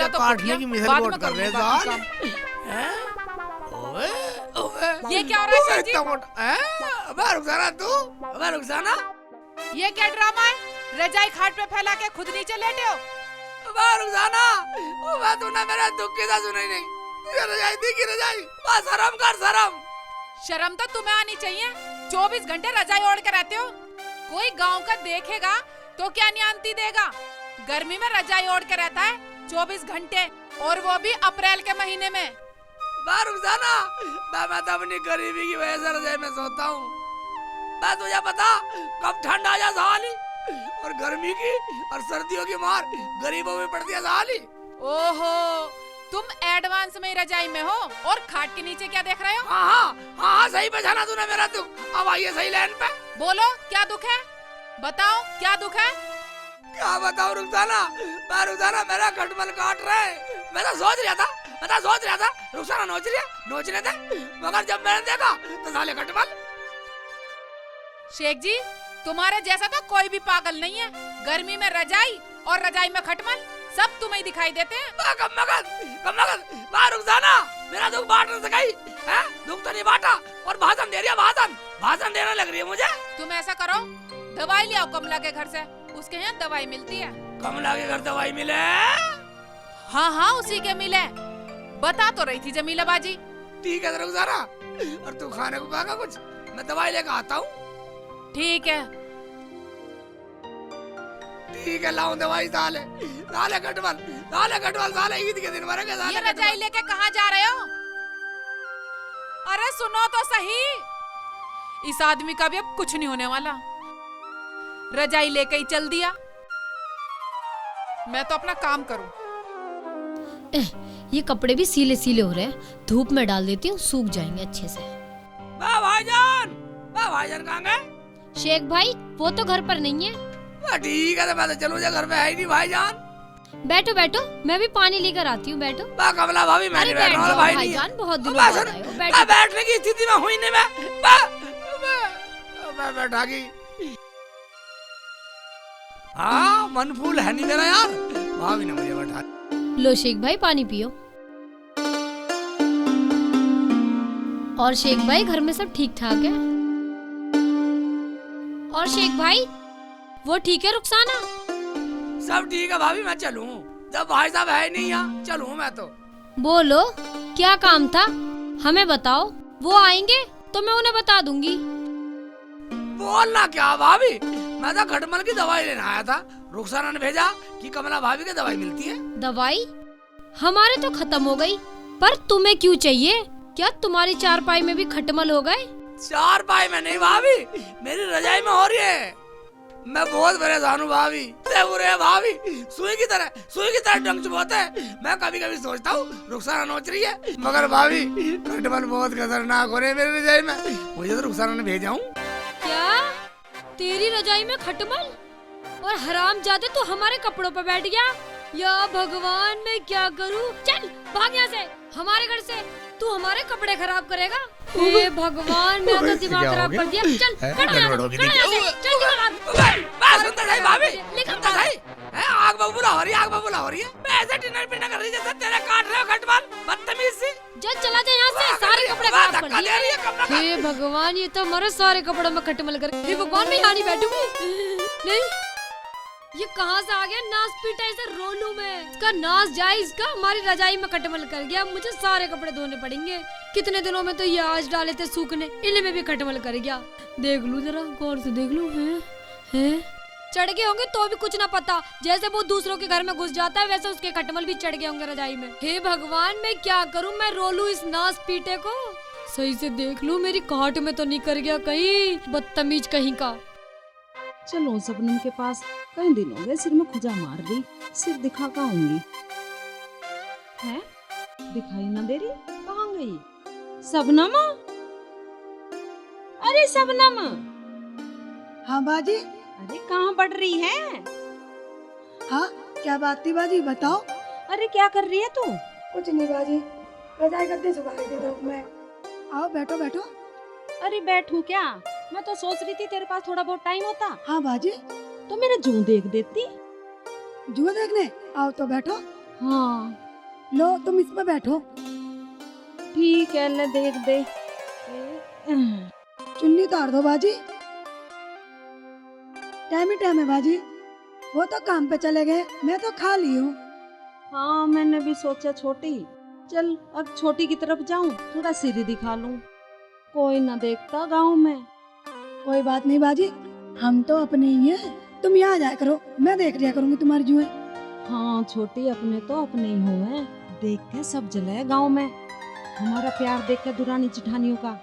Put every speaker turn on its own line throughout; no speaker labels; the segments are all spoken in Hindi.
ये
तो
काटने की मिसल बोट कर रहे साल। ओए ओए
ये क्या हो रहा है शेख जी?
इतना मोटा अबे रुखसाना तू, अबे रुखसाना
ये क्या ड्रामा है? रजाई खाट पे फैला के खुद नीचे लेटे हो।
अबे रुखसाना ओ बात तूने मेरा दुख की सुनी नहीं। तुझे रजाई दी की रजाई, बस शर्म कर शर्म।
शर्म तो तुम्हें आनी चाहिए, 24 घंटे रजाई ओढ़ के रहते हो। कोई गांव का देखेगा तो क्या न्यान्ती देगा? गर्मी में रजाई ओढ़ के रहता है 24 घंटे, और वो भी अप्रैल के महीने में।
रुखसाना मैं तो अपनी गरीबी की वजह से रजाई में सोता हूँ। मैं तुझे पता कब ठंड आ जा साली, और गर्मी की और सर्दियों की मार गरीबों में पड़ती है साली।
ओहो, तुम एडवांस में ही रजाई में हो और खाट के नीचे क्या देख रहे हो?
हाँ सही पहचाना तूने मेरा दुख। अब आइए सही लाइन पे।
बोलो क्या दुख है, बताओ क्या दुख है?
क्या बताऊं रुखसाना, रुखसाना मेरा खटमल काट रहे। मैं तो सोच रहा था रुखसाना नोचने दे, मगर जब मैंने देखा तो साले खटमल।
शेख जी, तुम्हारे जैसा तो कोई भी पागल नहीं है। गर्मी में रजाई और रजाई में खटमल, सब तुम्हें ही दिखाई देते हैं।
कम मगन रुखसाना मेरा दुख बांट न सकी है, दुख तो नहीं बांटा और भाषण दे रही है, भाषण देने लग रही है मुझे।
तुम ऐसा करो, दवाई ले आओ कमला के घर से, उसके यहाँ दवाई मिलती है।
कमला के घर दवाई मिले?
हाँ उसी के मिले, बता तो रही थी जमीला बाजी।
ठीक है रुखसाना, और तू खाने को खाएगा कुछ, मैं दवाई लेकर आता हूँ।
ठीक है
लाऊं दवाई। साले खटमल साले ईद के दिन मरेंगे साले।
ये रजाई लेके कहाँ जा रहे हो? अरे सुनो तो सही, इस आदमी का भी अब कुछ नहीं होने वाला। रजाई लेके ही चल दिया। मैं तो अपना काम करूं।
ये कपड़े भी सीले सीले हो रहे हैं, धूप में डाल देती हूँ, सूख जाएंगे अच्छे से।
भाईजान कहाँ गए?
शेख भाई वो तो घर पर नहीं है।
ठीक है तो मैं तो चलूं, घर पे है ही नहीं भाईजान।
बैठो, मैं भी पानी लेकर आती हूँ। बैठो।
कमला भाभी, मैं नहीं बैठ रहा भाई।
भाईजान बहुत दिनों बाद आए हो। बैठो।
बैठने की स्थिति में हुई नहीं मैं बैठा की। हाँ मन फूल है नहीं मेरा यार, भाभी ने मुझे बैठा।
लो शेख भाई पानी पियो। और शेख भाई घर में सब ठीक ठाक है? और शेख भाई वो ठीक है? रुखसाना
सब ठीक है भाभी, मैं चलूं? जब भाई साहब है नहीं यहाँ, चलूं मैं तो।
बोलो क्या काम था, हमें बताओ, वो आएंगे तो मैं उन्हें बता दूंगी।
बोलना क्या भाभी, मैं तो खटमल की दवाई लेने आया था। रुखसाना ने भेजा कि कमला भाभी की दवाई मिलती है।
दवाई हमारे तो खत्म हो गई, पर तुम्हें क्यों चाहिए? क्या तुम्हारी चारपाई में भी खटमल हो गए?
चारपाई में नहीं भाभी, मेरी रजाई में हो रही है। मैं बहुत परेशान हूँ भाभी, भाभी सुई की तरह डंक चुभोते हैं। मैं कभी कभी सोचता हूँ रुखसाना नोच रही है, मगर भाभी खटमल बहुत खतरनाक हो रहे हैं मेरी रजाई में। मुझे तो रुखसाना ने भेजा हूँ।
क्या तेरी रजाई में खटमल? और हरामजादे तू हमारे कपड़ों पर बैठ गया। या भगवान मैं क्या करूँ? चल भाग यहाँ से, हमारे घर से। तू हमारे कपड़े खराब करेगा? हे भगवान मेरा तो दिमाग खराब कर दिया। चल
आग बबूला हो रही है। मैं ऐसे डिनर पिनर कर रही जैसे तेरे काट रहे हो खटमल, बदतमीज सी।
चला जा यहाँ से, सारे कपड़े खराब कर दिए। हे भगवान ये तो हमारे सारे कपड़ों में खटमल कर। हे भगवान मैं यहाँ नहीं बैठूंगी। नहीं ये कहाँ से आ गया नास पीटा ऐसे रोलू में। इसका नास जाए, इसका हमारी रजाई में खटमल कर गया। मुझे सारे कपड़े धोने पड़ेंगे। कितने दिनों में तो ये आज डाले थे सूखने, इनमें भी खटमल कर गया। देख लूं जरा गौर से देख लूं। हैं चढ़ गए होंगे तो भी कुछ ना पता। जैसे वो दूसरों के घर में घुस जाता है वैसे उसके खटमल भी चढ़ गए होंगे रजाई में। हे भगवान मैं क्या करूं? मैं रोलू इस नास पीटे को? सही से देख लूं मेरी काट में तो नहीं कर गया कहीं, बदतमीज कहीं का।
चलो सबनम के पास, कई दिन हो गए सिर में खुजा मार रही, सिर दिखा का आऊंगी। है दिखाई ना दे रही, कहाँ गई सबनम? अरे सबनम।
हाँ बाजी।
अरे कहाँ बढ़ रही है?
हाँ क्या बात थी बाजी, बताओ।
अरे क्या कर रही है तू?
कुछ नहीं बाजी, रजाई गद्दे सुखा रही थी धूप में। आओ बैठो बैठो।
अरे बैठूं क्या, मैं तो सोच रही थी तेरे पास थोड़ा बहुत टाइम होता।
हाँ बाजी।
तो मेरा जूं देख देती।
जुआ देखने? आओ तो बैठो।
हाँ
लो तुम इस पे बैठो।
ठीक है, ले देख दे।
चुन्नी उतार दो बाजी। टाइम ही टाइम है बाजी, वो तो काम पे चले गए, मैं तो खा ली हूँ।
हाँ मैंने भी सोचा छोटी, चल अब छोटी की तरफ जाऊं, थोड़ा सिर दिखा लूं। कोई ना देखता गांव में।
कोई बात नहीं बाजी, हम तो अपने ही हैं, तुम यहाँ जाया करो, मैं देख लिया करूंगी तुम्हारी जुएं।
हाँ छोटी, अपने तो अपने ही हुए, देख के सब जले गांव में। हमारा प्यार देख के दुरानी जिठानियों का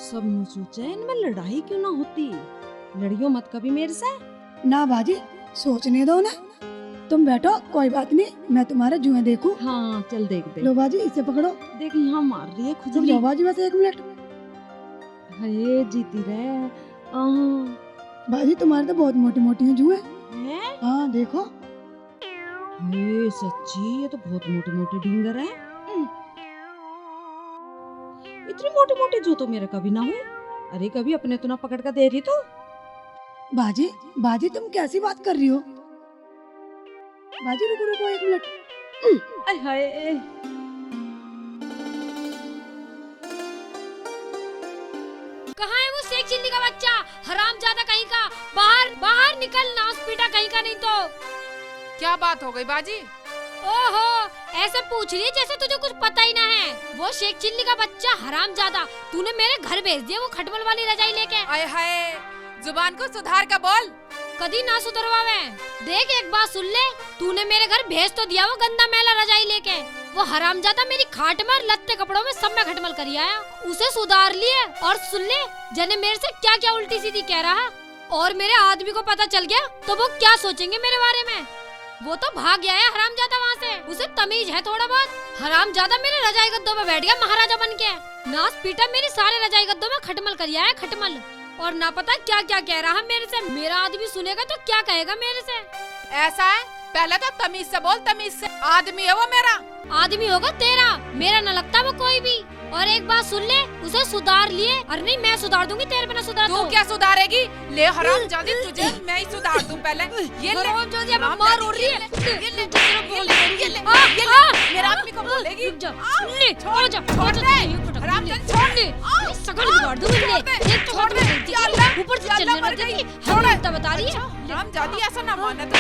सब नु सोचे इनमें लड़ाई क्यों ना होती। लड़ियो मत कभी मेरे से।
ना बाजी, सोचने दो ना, तुम बैठो, कोई बात नहीं, मैं तुम्हारे जुएं देखूं।
हाँ चल देख दे।
लो बाजी, इसे पकड़ो।
देख यहाँ मार रही है
तुम
खुजली।
जाओ बाजी, बस 1 मिनट।
हाय जीती रहे।
बाजी तुम्हारे तो बहुत मोटी मोटी हैं जुएं।
हैं?
हाँ देखो।
हाय सच्ची, ये तो बहुत मोटी मोटी डिंगर है। इतनी मोटी मोटी जो तो मेरे कभी ना हुई। अरे कभी अपने तो ना पकड़ कर दे रही तो।
बाजी बाजी तुम कैसी बात कर रही हो? बाजी रुको रुको 1 मिनट।
आय हाय।
कहाँ है वो शेख चिल्ली का बच्चा, हरामजादा कहीं का। बाहर बाहर निकल, नास पीटा कहीं का नहीं तो।
क्या बात हो गई बाजी?
ओहो, ऐसे पूछ रही है जैसे तुझे कुछ पता ही ना है। वो शेख चिल्ली का बच्चा हरामजादा, तूने मेरे घर भेज दिया वो खटमल वाली रजाई लेके।
आय हाय, जुबान को सुधार का बोल।
कदी ना सुधरवावे। देख एक बात सुन ले, तूने मेरे घर भेज तो दिया वो गंदा मैला रजाई लेके। वो हरामजादा मेरी खाट में और लत्ते कपड़ों में सब में खटमल करी आया। उसे सुधार लिए और सुन ले, जने मेरे से क्या क्या उल्टी सीधी कह रहा, और मेरे आदमी को पता चल गया तो वो क्या सोचेंगे मेरे बारे में। वो तो भाग गया है हरामजादा वहाँ से, उसे तमीज है थोड़ा बहुत। हरामजादा मेरे रजाई गद्दों में बैठ गया महाराजा बन के। नास पीटा मेरी सारे रजाई गद्दों में खटमल कर आया है, खटमल। और ना पता क्या क्या कह रहा है मेरे से। मेरा आदमी सुनेगा तो क्या कहेगा मेरे से।
ऐसा है, पहले तो तमीज से बोल, तमीज से। आदमी है वो मेरा।
आदमी होगा तेरा, मेरा न लगता वो कोई भी। और एक बात सुन ले, उसे सुधार लिए। अरे नहीं, मैं सुधार दूंगी, तेरे बिना सुधार
तू
तो।
क्या सुधारेगी? ले हरामजादी, तुझे मैं ही सुधार दूं पहले। ये ले
हरामजादी, अब मार हो रही है।
ये ले, मेरा आदमी को बोलेगी।
रुक जा, ले, छोड़ जा,
छोड़ दे, हरामजादी, छोड़ दे।
सकल बिगाड़ दूंगी ले। एक
छोड़ दे,
छोड़
अल्लाह,
ऊपर से
अल्लाह
चलने
मर
लग
गई।
गई।
छोड़
हम तो बता रही है।
हरामजादी, ऐसा ना माने तो।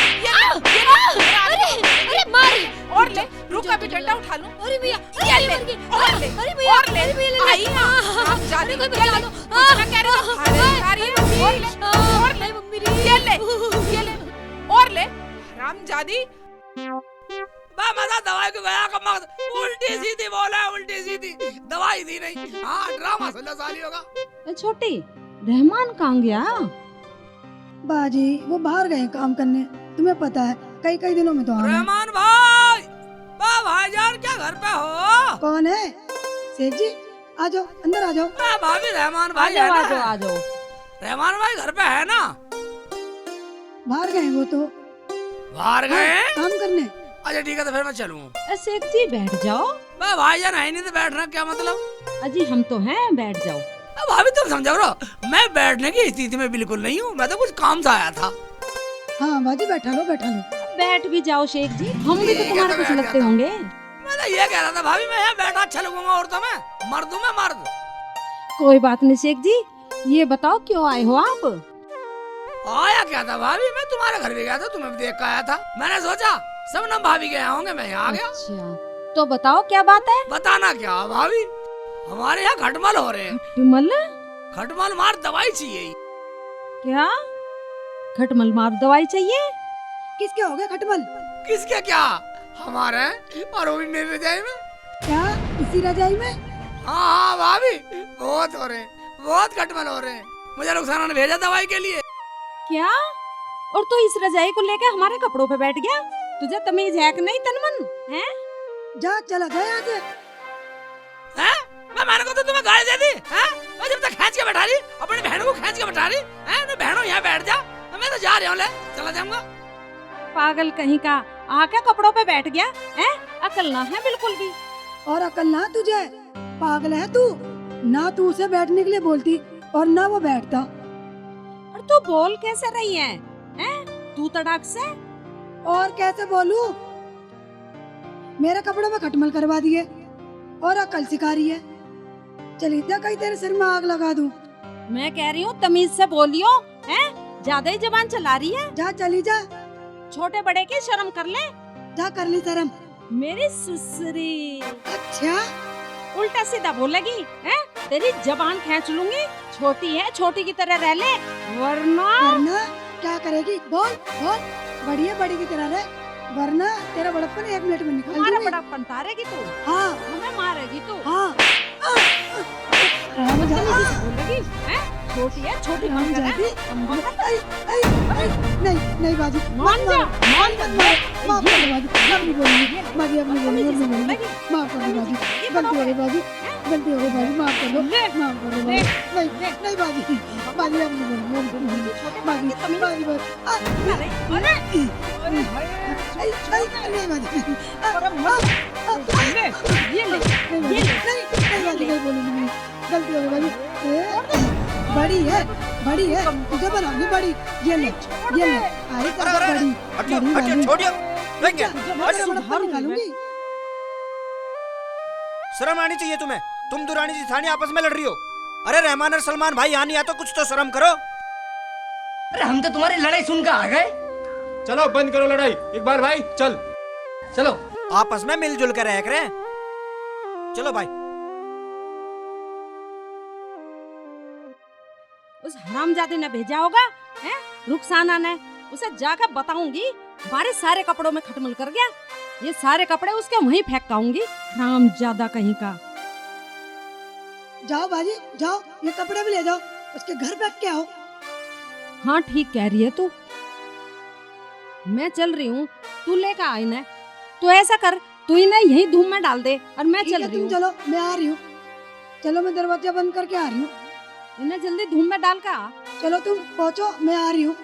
अरे मार।
और ले, रुक, अभी डंडा उठा लूं।
अरे भैया,
ये ले, और ले,
अरे भैया,
और ले।
अरे भैया,
आई ना, हरामजादी,
कोई
ये
बचा
ले।
लो।
कुछ ना कह रही हूं, खा रही है। और ले, और ले,
मम्मी
ये ले, और ले, हरामजादी।
बा मजा दवाई को गया का मकसद उल्टी सीधी बोला, उल्टी सीधी दवाई दी नहीं। हाँ ड्रामा सुन साली होगा।
छोटी, रहमान कहाँ गया?
बाजी वो बाहर गए काम करने, तुम्हें पता है, कई कई दिनों में तो आना।
रहमान भाई, बा भाईजान क्या घर पे हो?
कौन है? शेख जी, आ जाओ, अंदर आ जाओ।
भाभी रहमान
आ
भाई है
जाओ आ
ना?
जाओ आ जाओ।
रहमान भाई घर पे है ना?
बाहर गए वो तो
बाहर गए?
काम करने।
अच्छा ठीक है, तो फिर मैं चलूँ।
शेख जी बैठ जाओ।
बा भाईजान है नहीं तो बैठना क्या मतलब?
अजी हम तो हैं, बैठ जाओ।
भाभी तुम समझो रहो, मैं बैठने की स्थिति में बिल्कुल नहीं हूँ, मैं तो कुछ काम से आया था।
हाँ बाजी बैठा लो बैठा लो।
बैठ भी जाओ शेख जी, हम भी तो तुम्हारे कुछ लगते होंगे।
मैं तो ये कह रहा था भाभी, मैं यहाँ बैठा अच्छा लगूंगा औरतों में, मर्द हूँ मैं मर्द।
कोई बात नहीं शेख जी, ये बताओ क्यों आए हो आप?
आया क्या था भाभी, मैं तुम्हारे घर भी गया था, तुम्हें भी देख कर आया था। मैंने सोचा सब ना भाभी गए होंगे, मैं यहाँ आ गया।
अच्छा तो बताओ क्या बात है?
बताना क्या भाभी, हमारे यहाँ खटमल हो रहे हैं।
खटमल?
खटमल मार दवाई चाहिए।
क्या खटमल मार दवाई चाहिए?
किसके हो गए खटमल?
किसके क्या, हमारे और वो भी मेरी रजाई में।
क्या इसी रजाई में?
हाँ हाँ भाभी, बहुत हो रहे हैं, बहुत खटमल हो रहे हैं। मुझे रुखसाना ने भेजा दवाई के लिए।
क्या? और तू इस रजाई को लेकर हमारे कपड़ों पे बैठ गया? तुझे तमीज है कि नहीं तनमन है?
जा चला जा यहाँ से।
हैं? मैंने को तो तुम्हें गाड़ी दे दी हैं? मैं जब तक खींच के बैठा रही, अपनी बहन को खींच के बैठा रही हैं? तो बहनों यहाँ बैठ जा, मैं तो जा रहा हूँ, ले चला जाऊंगा।
पागल कहीं का, आके कपड़ों पे बैठ गया है? अकल ना है बिल्कुल भी।
और अकल ना तुझे, पागल है तू। ना तू उसे बैठने के लिए बोलती और ना वो बैठता।
और तू बोल कैसे रही है? तू तड़ाक से
और कैसे बोलूं? मेरे कपड़ों में खटमल करवा दिए और अकल सिखा रही है। चली जा कहीं तेरे सिर में आग लगा दूं।
मैं कह रही हूँ तमीज से बोलियो, हैं? ज्यादा ही जबान चला रही है।
जा चली जा,
छोटे बड़े की शर्म कर ले।
जा कर ली शर्म।
मेरी सुसरी
अच्छा
उल्टा सीधा बोलेगी, हैं? तेरी जबान खींच लूंगी। छोटी है, छोटी की तरह रह ले, वरना
वरना क्या करेगी? बोल बोल, बड़ी है बड़ी की तरह रह, वरना तेरा बड़प्पन 1 मिनट में निकाल
हमारा
दूंगी।
बड़प्पन तारेगी तू,
हाँ
हमें मारेगी तू।
हाँ
बोलेगी, हैं? छोटी है, छोटी
राम
बनकर है।
जाती। नहीं नहीं बाजी,
मान जा, मान जा।
माफ कर दो बाजी, अब नहीं बोलूंगी बाजी, अब नहीं बोलूंगी, अब नहीं बोलूंगी। माफ कर दो बाजी, गलती हो गई बाजी, गलती हो गई बाजी, माफ कर दो, माफ कर दो बाजी। नहीं नहीं बाजी, बाजी अब नहीं बोलूंगी, अब नहीं बोलूंगी। बाजी बाजी बाजी,
अरे अरे
नहीं बाजी,
ये ले,
नहीं बाजी, नहीं बोलूंगी, गलती हो गई बाजी। बड़ी है तुझे बनाऊंगी बड़ी। ये ले अरे बड़ी
हटियो छोड़ियो, देख क्या
निकालूंगी।
शर्म आनी चाहिए तुम्हें, तुम दुरानी जिठानी आपस में लड़ रही हो। अरे रहमान और सलमान भाई यहाँ नहीं आते, कुछ तो शर्म करो।
अरे हम तो तुम्हारी लड़ाई सुनकर आ गए।
चलो बंद करो लड़ाई, इकबाल भाई चल।
चलो
आपस में मिलजुल कर रह करें। चलो भाई।
उस हरामजादे ने भेजा होगा, हैं? रुखसाना ने। उसे जाकर बताऊंगी हमारे सारे कपड़ों में खटमल कर गया। ये सारे कपड़े उसके वहीं फेंक आऊंगी, हरामजादा कहीं का।
जाओ बाजी जाओ, ये कपड़े भी ले जाओ, उसके घर बैठ के आओ।
हाँ ठीक कह रही है तू, मैं चल रही हूँ, तू लेकर आ इन्हें। तू ऐसा कर, तू इन्हें यहीं धूम में डाल दे और मैं
ठीक
चल
है,
रही
तुम
हूँ।
चलो, मैं आ रही हूँ। चलो मैं दरवाजा बंद करके आ रही हूँ।
इन्हें जल्दी धूम में डाल का।
चलो तुम पहुँचो, मैं आ रही हूँ।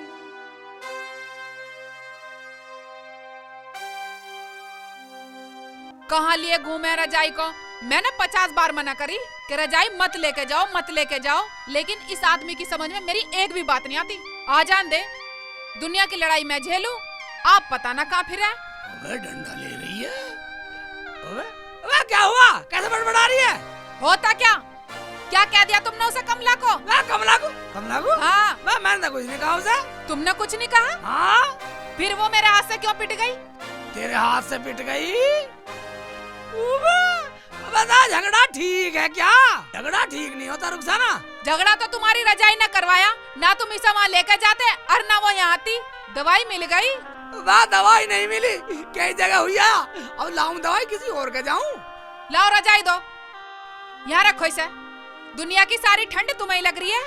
कहाँ लिए घूमे रजाई को? मैंने 50 बार मना करी कि रजाई मत लेके जाओ, मत लेके जाओ, लेकिन इस आदमी की समझ में मेरी एक भी बात नहीं आती। आ जान दे, दुनिया की लड़ाई मैं झेलूं, आप पता ना कहाँ फिरे।
अबे डंडा ले रही है। अबे क्या हुआ? कैसे बड़बड़ा रही है?
होता क्या? क्या कह दिया तुमने उसे कमला को?
कमला को? कमला को?
हाँ।
मैंने तो कुछ नहीं कहा उसे।
तुमने कुछ नहीं कहा?
हाँ।
फिर वो मेरे हाथ से क्यों पिट गई?
तेरे हाथ से पिट गई? बता, झगड़ा ठीक है क्या? झगड़ा ठीक नहीं होता रुखसाना।
झगड़ा तो तुम्हारी रजाई ने करवाया ना, तुम इसे वहाँ लेकर जाते और ना वो यहाँ आती। दवाई मिल गई?
वाह, दवाई नहीं मिली, कई जगह हुई है। अब लाऊं दवाई किसी और के जाऊं?
लाओ रजाई दो, यहाँ रखो इसे। दुनिया की सारी ठंड तुम्हें लग रही है,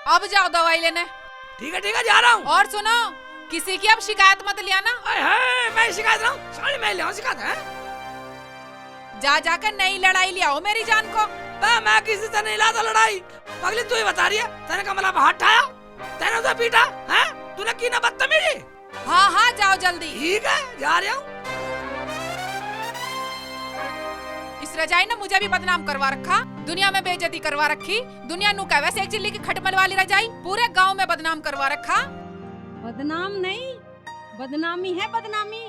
अब जाओ दवाई लेने।
ठीक है जा रहा हूँ।
और सुनो, किसी की अब शिकायत मत लिया ना।
मैं शिकायत लाऊं? साड़ी मैं ले आऊं शिकायत है?
जा जाकर नई लड़ाई ले आओ मेरी जान को।
मैं किसी से नहीं लाता लड़ाई। पगली तू ही बता रही है, तूने कमला पे हाथ उठाया, तूने उसे पीटा है, तूने की ना बदतमीजी।
हाँ जाओ जल्दी।
ठीक है जा रहा हूँ।
इस रजाई ने मुझे भी बदनाम करवा रखा, दुनिया में बेइज्जती करवा रखी। दुनिया नु कहे वैसे एक चिल्ली की खटमल वाली रजाई पूरे गांव में बदनाम करवा रखा।
बदनाम नहीं, बदनामी है बदनामी।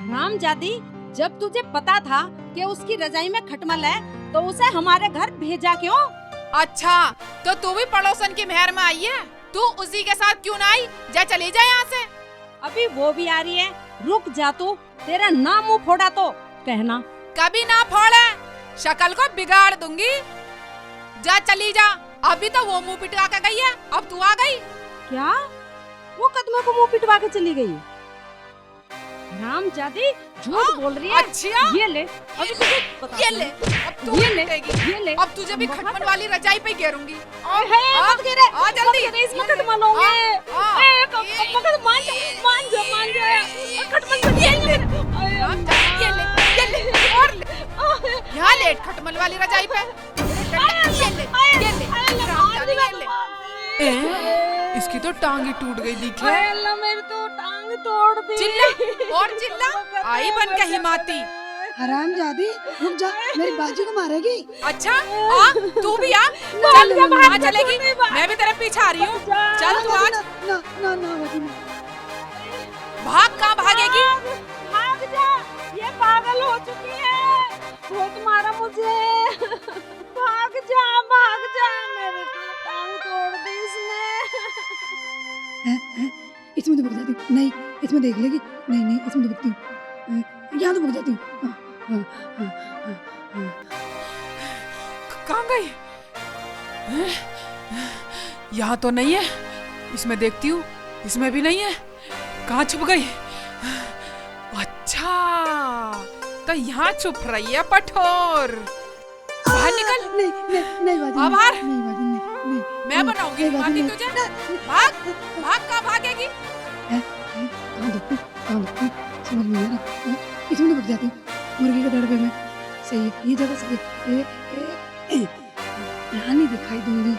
हरामजादी, जब तुझे पता था कि उसकी रजाई में खटमल है तो उसे हमारे घर भेजा क्यों?
अच्छा, तो तू भी पड़ोसन की मेहर में आई है? तू उसी के साथ क्यों ना आई? जा चली जा यहाँ से।
अभी वो भी आ रही है, रुक जा तू, तेरा नाम मुंह फोड़ा तो कहना।
कभी ना फोड़े, शक्ल को बिगाड़ दूंगी। जा चली जा, अभी तो वो मुंह पिटवा के गई है, अब तू आ गई।
क्या? वो कदमों को मुंह पिटवा के चली गई? रामजादी झूठ बोल रही है।
अच्छा,
ये ले, अभी तुझे बताती
ये ले,
हूँ।
अब तू
ये ले,
पिटेगी।
ये ले।
अब तुझे भी खटमल वाली रजाई पे घेरूंगी।
मत गिरे,
आ जल्दी।
मत गिरे, इसमें खटमल होंगे। मान जा, खटमल से
ये ले, और ले। यहाँ लेट खटमल वाली रजाई पे। ये ले। इसकी तो टांग ही टूट गई दिखे।
मेरी तो टांग तोड़ दी।
चिल्ला और चिल्ला, आई बन के हिमाती।
हरामजादी, रुक जा, मेरी बाजी को मारेगी।
अच्छा, आ तू भी आ। चल कहाँ चलेगी? मैं भी तेरे पीछे आ रही हूँ। चल तू आज।
ना बाजी,
भाग, कहाँ भागेगी?
भाग जा, ये पागल हो चुकी है, बहुत मारा मुझे। भाग जा, मेरे तो टांग तोड़ दी इसने।
इसमें तो भाग जाती हूँ। नहीं, इसमें देख लेगी। नहीं, इसमें तो भागती हूँ। यहाँ तो भाग जाती हूँ।
कहाँ गई? यहाँ तो नहीं है, इसमें देखती हूँ, इसमें भी नहीं है। कहाँ छुप गई? अच्छा, तो यहाँ छुप रही है पठोर। बाहर निकल।
नहीं बाजी,
अब बाहर।
नहीं बाजी, नहीं।
मैं बनाऊंगी माती तुझे। भाग, कहाँ भागेगी?
कहाँ देखूं? समझ में नहीं आ रहा। इसमें तो भाग जाती हूँ, मुर्गी के दड़बे में। सही है, ये जगह सही है। यहाँ नहीं दिखाई दूंगी।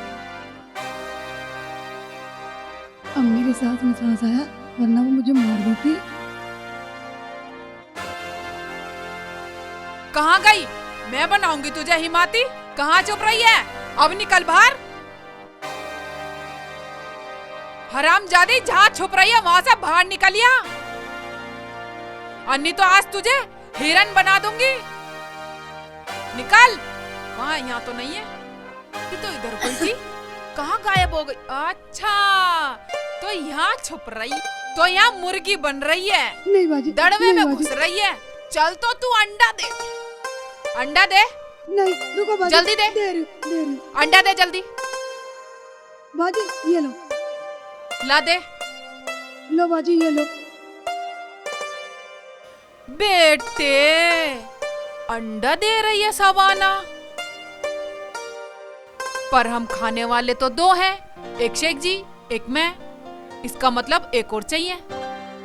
अब मेरे सांस में सांस आया, वरना वो मुझे मार देती।
कहाँ गई? मैं बनाऊंगी तुझे हिमाती। कहाँ छुप रही है? अब निकल बाहर। हरामजादी, जहाँ छुप रही है वहां से बाहर निकलिया, अन्नी तो आज तुझे हिरन बना दूंगी। निकल। वहाँ, यहाँ तो नहीं है। ये तो इधर कोई थी, कहाँ गायब हो गई? अच्छा, तो यहाँ छुप रही, तो यहाँ मुर्गी बन रही है,
नहीं बाजी,
दड़वे
नहीं
में
बाजी।
घुस रही है। चल तो तू अंडा दे, अंडा दे,
नहीं, रुको बाजी,
जल्दी दे।
दे रही हूँ।
अंडा दे जल्दी।
बाजी, ये लो
ला दे।
बाजी, ये लो।
बेटे, अंडा दे रही है सवाना, पर हम खाने वाले तो दो हैं, एक शेख जी, एक मैं। इसका मतलब एक और चाहिए।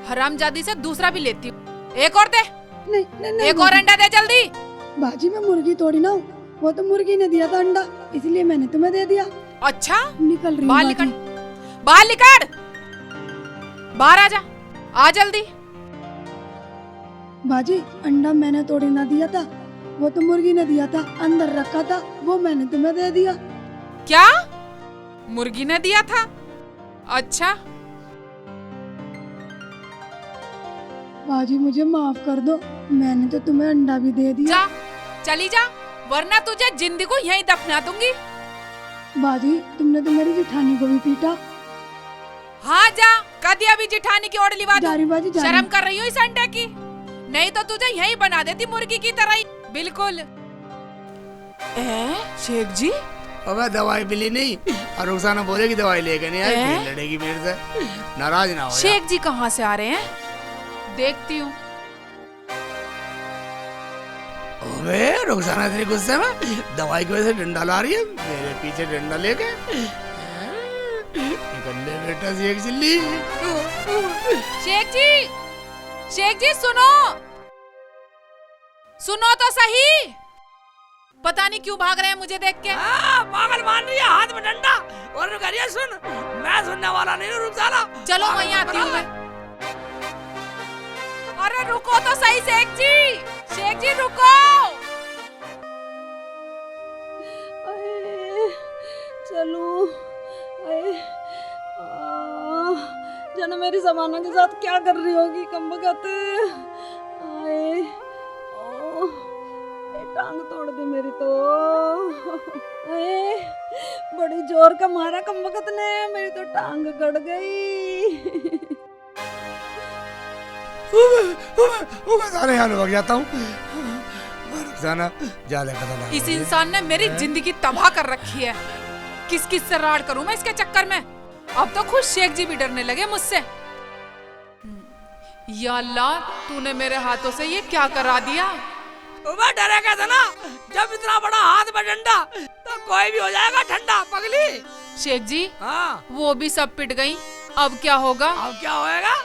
हरामजादी से दूसरा भी लेती हूँ। एक और दे।
नहीं,
एक और अंडा दे जल्दी।
बाजी, मैं मुर्गी तोड़ी ना हूँ, वो तो मुर्गी ने दिया था अंडा, इसलिए मैंने तुम्हें दे दिया।
अच्छा,
निकल रही
बाहर
हूँ
निकल,
बाजी।
बाहर निकल, बाहर आ जा, आ जल्दी।
बाजी, अंडा मैंने तोड़े ना दिया था, वो तो मुर्गी ने दिया था, अंदर रखा था, वो मैंने तुम्हें दे दिया।
क्या? मुर्गी ने दिया था? अच्छा,
बाजी, मुझे माफ कर दो, मैंने तो तुम्हें अंडा भी दे दिया।
जा, चली जा, वरना तुझे जिंदगी को यहीं दफना दूंगी।
बाजी, तुमने तो मेरी जेठानी को भी पीटा।
हाँ जा, कदी अभी जिठानी की ओर लिवा दूं।
जा रही बाजी, जा रही।
शर्म कर रही हूँ इस अंडे की, नहीं तो तुझे यहीं बना देती मुर्गी की तरह ही, बिल्कुल। शेख जी,
अबे दवाई मिली नहीं, और रुखसाना बोलेगी दवाई लेके नहीं आई, फिर लड़ेगी मेरे से। नाराज ना हो जा।
शेख जी कहाँ से आ रहे हैं? देखती हूँ।
अबे रुखसाना तेरे गुस्से में दवाई की वजह से डंडा ला रही है, मेरे पीछे डंडा लेके। निकल ले बेटा शेख चिल्ली।
शेख जी सुनो, सुनो तो सही। पता नहीं क्यों भाग रहे हैं मुझे देख के।
पागल मान रही है, हाथ में डंडा और कह रही है सुन, मैं सुनने वाला नहीं हूँ रुखसाना।
चलो वहीं आती हूँ मैं। अरे रुको तो सही शेख जी रुको।
चलो, जाने मेरी ज़माना के साथ क्या कर रही होगी कमबख्त। आए, टांग तोड़ दी मेरी तो। आए, बड़ी जोर का मारा कमबख्त ने, मेरी तो टांग गड़ गई।
सारे हाल हो जाता हूँ। रुखसाना ज्यादा कदम
इस इंसान ने मेरी जिंदगी तबाह कर रखी है। किस किस से राड़ करूं मैं इसके चक्कर में। अब तो खुद शेख जी भी डरने लगे मुझसे। या अल्लाह, तूने मेरे हाथों से ये क्या करा दिया।
डरे कैसे ना, जब इतना बड़ा हाथ में डंडा तो कोई भी हो जाएगा ठंडा पगली।
शेख जी,
हाँ,
वो भी सब पिट गई, अब क्या होगा?
अब क्या होएगा?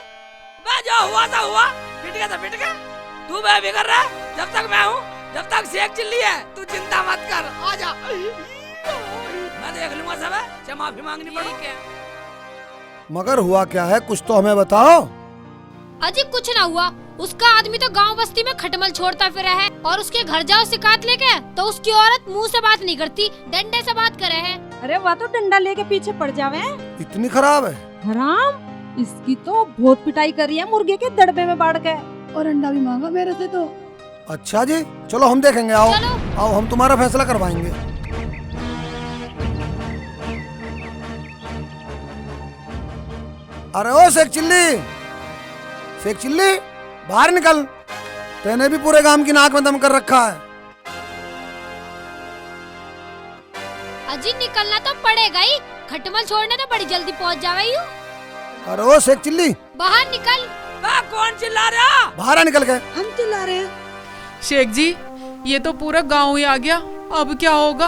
मैं जो हुआ था हुआ, पिट गया था पिट गया। तू मैं भी कर रहा है, जब तक मैं हूँ, जब तक शेख चिल्ली है, तू चिंता मत कर, आजा। मैं देख लूंगा सब, चाहे माफी मांगनी पड़े।
मगर हुआ क्या है, कुछ तो हमें बताओ।
अजी कुछ ना हुआ, उसका आदमी तो गांव बस्ती में खटमल छोड़ता फिरा है, और उसके घर जाओ शिकायत लेके तो उसकी औरत मुंह से बात नहीं करती, डंडे से बात करे है।
अरे वह तो डंडा लेके पीछे पड़ जावे।
इतनी खराब है?
हराम, इसकी तो बहुत पिटाई करी है मुर्गे के दड़बे में बाढ़ के।
और अंडा भी मांगा मेरे से तो।
अच्छा जी, चलो हम देखेंगे। आओ
चलो।
आओ, हम तुम्हारा फैसला करवाएंगे। अरे ओ शेख चिल्ली, शेख चिल्ली, बाहर निकल। तेने भी पूरे गांव की नाक में दम कर रखा है।
अजी निकलना तो पड़ेगा ही, खटमल छोड़ने तो बड़ी जल्दी पहुंच जावे यू।
अरे ओ शेख चिल्ली,
बाहर निकल।
वाह, कौन चिल्ला रहा?
बाहर आ निकल के।
हम चिल्ला रहे हैं।
शेख जी, ये तो पूरा गांव ही आ गया, अब क्या होगा?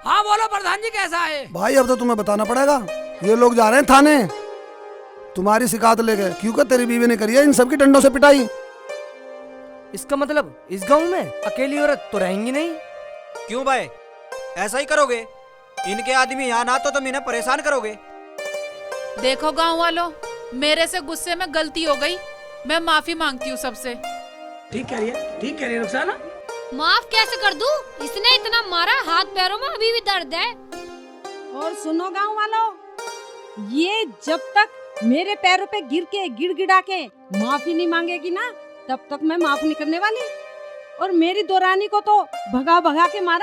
हाँ बोलो प्रधान जी, कैसा है?
भाई अब तो तुम्हें बताना पड़ेगा। ये लोग जा रहे हैं थाने तुम्हारी शिकायत लेके, क्योंकि तेरी बीवी ने करी है इन सबकी डंडों से पिटाई।
इसका मतलब इस गांव में अकेली औरत तो रहेंगी नहीं? क्यों भाई, ऐसा ही करोगे? इनके आदमी यहाँ ना तो तुम इन्हें परेशान करोगे।
देखो गांव वालों, मेरे से गुस्से में गलती हो गई, मैं माफी मांगती हूँ सबसे।
ठीक कह रही है, ठीक कह रही है रुखसाना।
माफ कैसे कर दूं? इसने इतना मारा, हाथ पैरों में अभी भी दर्द है।
और सुनो गांव वालों, ये जब तक मेरे पैरों पे गिर के गिड़गिड़ा के माफी नहीं मांगेगी ना, तब तक मैं माफ नहीं करने वाली। और मेरी दोरानी को तो भगा भगा के मारा।